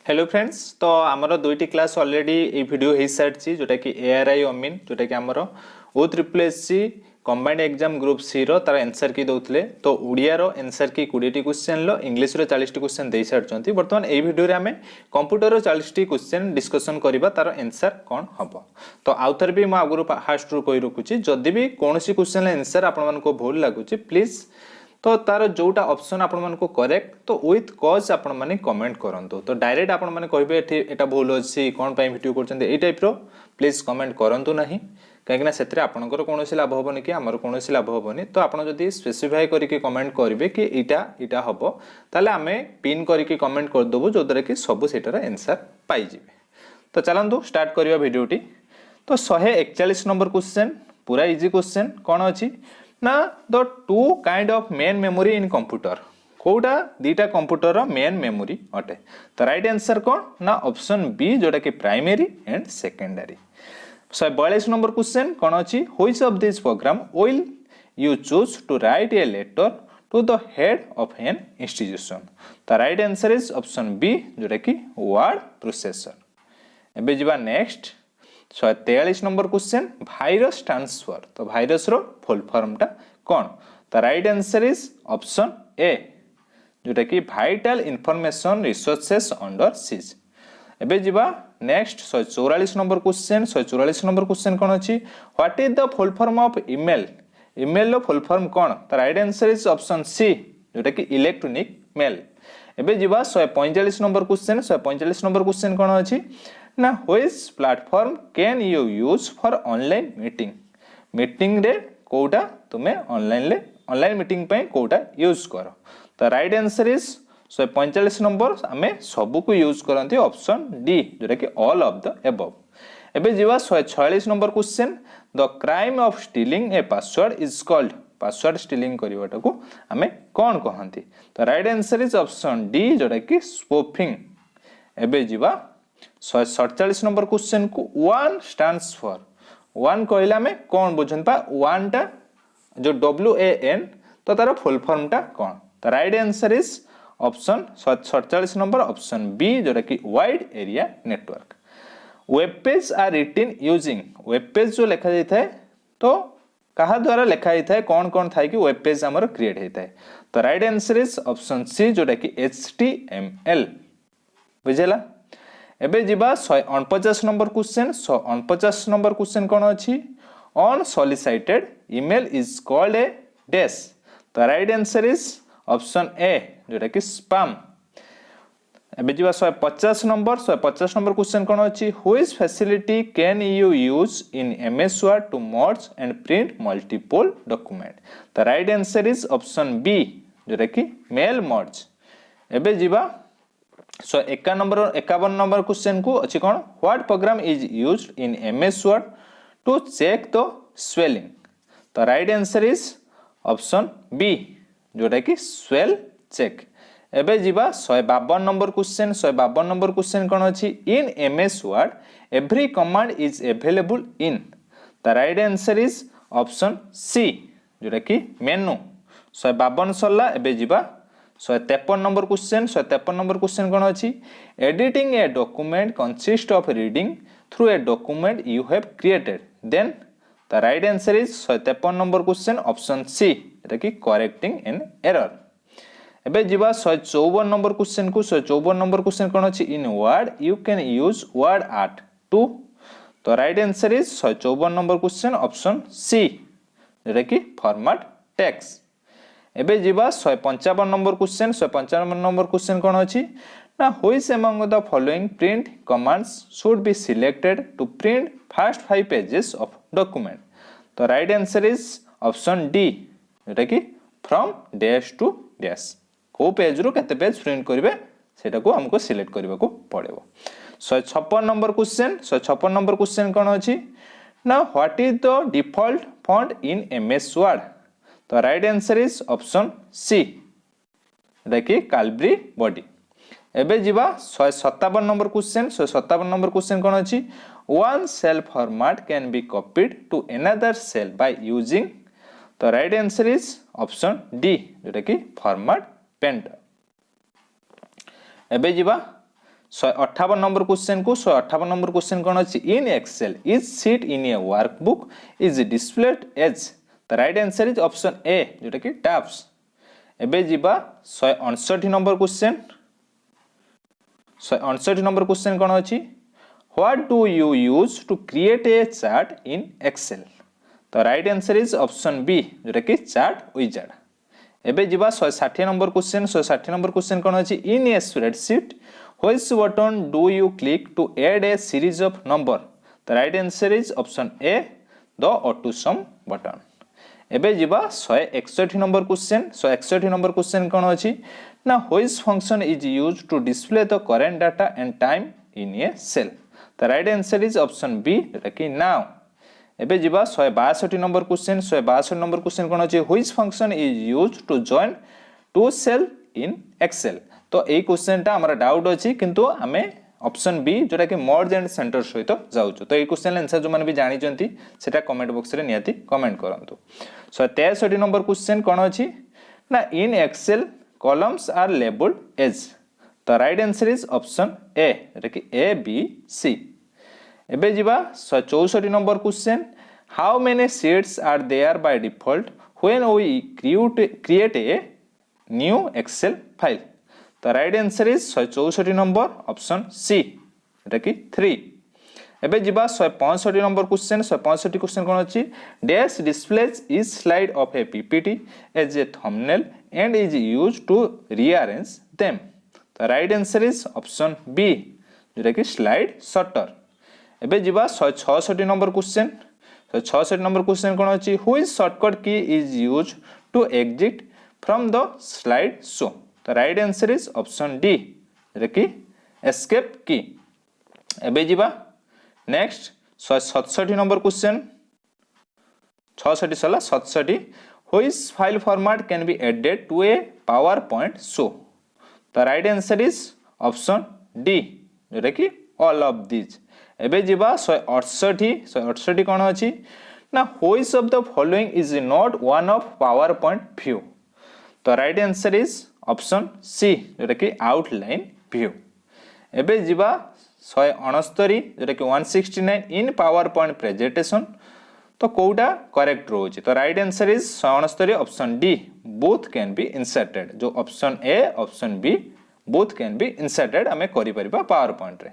Hello friends, तो आमर दुईटी क्लास ऑलरेडी ये वीडियो हो सारी जोटा कि एआरआई अमीन जोटा कि आमर ओ triple S C combined exam group C रो तार आंसर की दौले तो ओडिया रो आंसर की 20 क्वेश्चन लो इंग्लिश रो 40 क्वेश्चन दे सारी बर्तमान ये वीडियो रे आमे कंप्यूटर रो 40 क्वेश्चन डिस्कशन करबा तार आंसर कौन हम। तो आउ थर भी आगुरी फास्ट रू कही रखुची जदि भी कौन क्वेश्चन आंसर आपण को भूल लगुच प्लीज तो तार जोटा ऑप्शन आपण मानको करेक्ट तो विथ कॉज आपण माने कमेंट करंतु। तो डायरेक्ट आपण माने कहबे एटा भूल अछि कोन पई वीडियो करछन ए टाइप रो प्लीज कमेंट करंतु नाही कहीं से आपंकर कौन लाभ हेनी कि आमर कौन लाभ हेनी। तो आप जब स्पेसीफाई करके कमेंट करेंगे कि इटा हम ताले आम पिन करके कमेंट करदेबू जो द्वारा कि सब सेटार आंसर पाइबे। तो चलतु स्टार्ट करवा वीडियोटी। तो 141 नंबर क्वेश्चन पूरा इजी क्वेश्चन कौन अच्छी ना the two kind of main memory in computer कोटा दीटा कंप्यूटर मेन मेमोरी अटे। तो राइट आंसर कौन ना ऑप्शन बी जोटा कि primary and secondary. 142 number question कौन अच्छी which of this program will you choose to write a letter to the head of an institution. तो right answer is option B जोटा कि word processor. एबे जिबा next 143 number question virus transfer. तो virus रो full form टा कौन। तो right answer is option A जोटा कि vital information resources under seize. एबे जिबा next 144 number question 144 number question कौन अच्छी what is the full form of email. Email रो फुल फॉर्म कौन। तो right answer is option C जोटा कि इलेक्ट्रॉनिक मेल। एबे जिबा 145 नंबर क्वेश्चन 145 नंबर क्वेश्चन कौन अच्छी ना which platform can you use for online meeting. Meeting रे कोटा तुमे ऑनलाइन मीटिंग पे कोटा यूज करो। तो राइट आंसर इज 145 नंबर आम सबू को यूज करते ऑप्शन डी जोटा कि ऑल ऑफ द एबव। एबे जीवा 146 number question the crime of stealing a password is called. Password stealing करवाटा को आम कौन कहती। तो right answer is option D जोटा कि स्पूफिंग। एबे जीवा 147 नंबर क्वेश्चन को वन स्टैंड्स फॉर। वन कहले आम कौन बुझन पा वन टा जो WAN तो तार फुल फॉर्म टा कौन। तो right answer is option 47 number option B जोटा कि wide area network. Web page are written using. Web page जो लिखा जाता है तो कहा द्वारा लिखा जाता है कौन कौन था कि वेब पेज आमर क्रिएट होता है। तो right answer is option C जोटा कि HTML बुझेला। एबे जिबा 149 नंबर क्वेश्चन 149 नंबर क्वेश्चन कौन अच्छी unsolicited email is called a dash. तो right answer is option A जोटा कि स्पैम। एबे जिबा 150 नंबर क्वेश्चन कौन अच्छी which facility can you use in MS Word to merge and print multiple document. तो right answer is option B जोटा कि मेल मर्ज। एबे जिबा 51 नंबर क्वेश्चन को अच्छी कौन what program is used in MS Word to check the spelling. तो right answer is option B जोटा कि स्वेल चेक। एबे जीवा 152 नंबर क्वेश्चन कौन अच्छी in MS Word every command is available in. The right answer is option C जोटा कि मेनू। 152 सरला। एबे जीवा 153 नंबर क्वेश्चन कौन अच्छी editing a document consist of reading through a document you have created then. The right answer is 153 number question option C जोटा कि correcting an error. एबे जीवा 154 नंबर क्वेश्चन को 154 नंबर क्वेश्चन कौन अच्छी in word you can use word art to. तो right answer is 154 number question option C जोटा कि फॉर्मेट टेक्स्ट। एबे जीवा 155 नंबर क्वेश्चन कौन अच्छी ना which among the following print commands should be selected to print first 5 pages of document. तो right answer is option D जोटा कि फ्रॉम डैश टू डैश को पेज रो केते पेज प्रिंट करिवे सेटा को हमको सिलेक्ट करबा को पड़ेबो। 156 नंबर क्वेश्चन कौन अच्छी ना what is the default font in MS Word। तो right answer is option C देखिए काल्ब्री बॉडी। एबे जीवा 157 नंबर क्वेश्चन कौन अच्छी one cell format can be copied to another cell by using. तो right answer is option D जोटा कि format painter. एबे जीवा 158 नंबर क्वेश्चन को 158 नंबर क्वेश्चन कौन अच्छी in Excel is sheet in a workbook is displayed as the right answer is option A जोटा कि टैब्स। एबे जीवा 159 नंबर क्वेश्चन 159 नंबर क्वेश्चन कौन अच्छी what do you use to create a chart in Excel तो right answer is option B जोटा कि chart wizard. एबे जीवा 160 नंबर क्वेश्चन 160 नंबर क्वेश्चन कौन अच्छी इन ए spreadsheet which button do you click to add a series of number the right answer is option A the auto sum button। एबे जीवा 161 number question 161 number question कौन अच्छी ना which function is used to display the current data and time in a cell the right answer is option B जोटा कि now। एबे जीवा 162 number question 162 number question कौन अच्छी which function is used to join two cell in excel तो यही question टा हमारा डाउट अच्छी किंतु आमे ऑप्शन बी जोटा कि मर्ज एंड सेंटर सहित जाउछु तो यही क्वेश्चन आंसर जो माने भी जानि जंती सेटा कमेंट बॉक्स रे नियाती कमेंट करंतु। 163 नंबर क्वेश्चन कोन अछि ना in Excel columns are labelled as the right answer is option A जोटा कि ए बी सी। एबे जीवा 164 number question how many sheets are there by default when we create a new Excel file तो right answer is 164 number option C एटा कि 3। एबे जीवा 165 number question 165 question कोन अछि dash displays is slide of a PPT as a thumbnail and is used to rearrange them तो right answer is option B जेटा कि स्लाइड शॉर्टर। एबे जीवा 166 नंबर क्वेश्चन 166 नंबर क्वेश्चन कोन अछि which shortcut key is used to exit from the slide show तो right answer is option D जेटा कि एस्केप की। एबे जीवा नेक्स्ट 167 नंबर क्वेश्चन 66 सला 67 which file format can be added to a PowerPoint show तो right answer is option D जेटा कि ऑल ऑफ दिस। एबे जीवा 168 कोन अछि ना which of the following is not one of PowerPoint view तो right answer is option C जोटा कि आउटलाइन व्यू। एबे जीवा 169 जोटा कि 169 इन पावर पॉइंट प्रेजेंटेशन तो कोटा करेक्ट रोची तो right answer is 169 option D both can be inserted जो option A option B both can be inserted हमें करि परिबा पावर पॉइंट रे।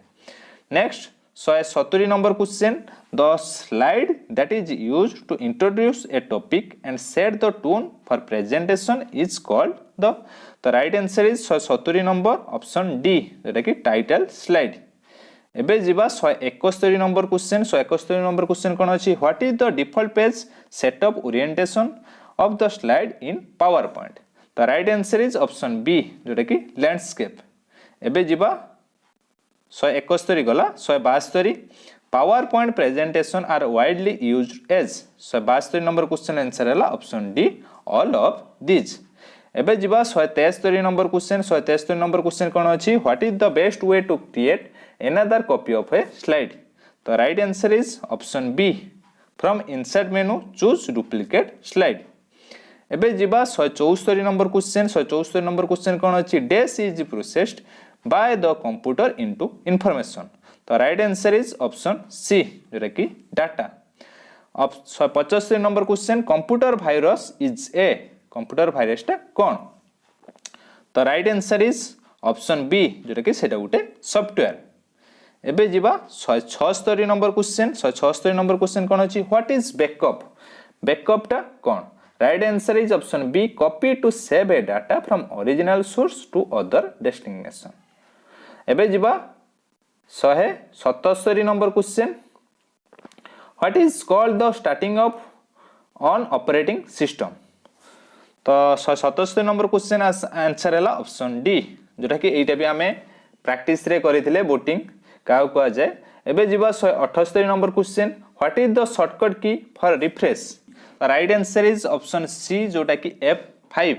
Next 170 number question the slide that is used to introduce a topic and set the tone for presentation is called the तो right answer is 170 number option D जेटा कि title slide. एबे जीवा 171 number question 171 number question कोन अछि what is the default page setup orientation of the slide in PowerPoint तो right answer is option B जेटा कि लैंडस्केप। एबे जीवा 171 गला 172 PowerPoint presentation are widely used as 172 number question answer है option D all of this. एबे जीवा 173 number question 173 number question कोन अछि what is the best way to create another copy of a slide तो right answer is option B from insert menu choose duplicate slide. एबे जीवा 174 number question 174 number question कोन अछि dash is processed by the computer into information तो right answer is option C जेटा कि data. अब 175 number question computer virus is a computer virus टा कोन तो right answer is option B जेटा कि सेटा गुटे सॉफ्टवेयर। एबे जीवा 176 नंबर क्वेश्चन 176 नंबर क्वेश्चन कोन अछि व्हाट इज बैकअप बैकअप टा कोन right answer is option B copy to save a data from original source to other destination. एबे जीवा 177 number question what is called the starting of on operating system तो 177 number question answer है option D जोटा कि एटा भी हमें practice रे करिथिले voting cow को जाय। एबे जीवा 178 number question what is the shortcut key for refresh right answer is option C जोटा कि F5।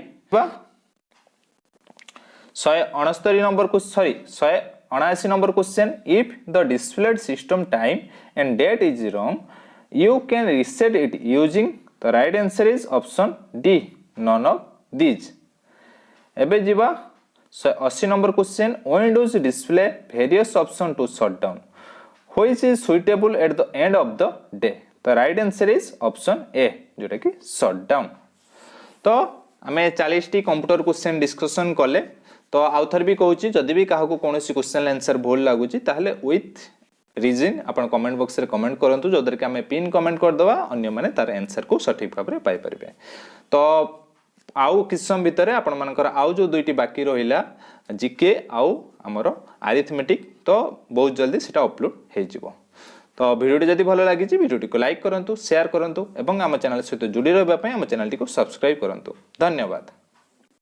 169 number question 179 number question if the displayed system time and date is wrong you can reset it using the right answer is option D none of this. एबे जीवा 80 number question Windows display various option to shut down which is suitable at the end of the day. तो right answer is option A जोटा कि shut down. तो आम 40 T computer question discussion कले। तो आउ थर भी कहूँ जदि भी क्या कौन क्वेश्चन आंसर भूल लगुच ताहले विथ रीजन आप कमेंट बॉक्स रे कमेंट करूँ जो कि आम पिन कमेंट करदे अन्य मैंने तार आंसर को सठिक भाव में पाइपर। तो आउ किस समय भितर आपण मानकर आउ जो दुईटी बाकी रहिला जीके आउ आमर आरिथमेटिक तो बहुत जल्दी सेटा अपलोड हो जिवो। तो वीडियो जदि भल लगी वीडियो को लाइक करंतु शेयर करंतु एवं आम चैनल सहित जोड़ी रहिबा पई आम चैनल को सब्सक्राइब करंतु। धन्यवाद।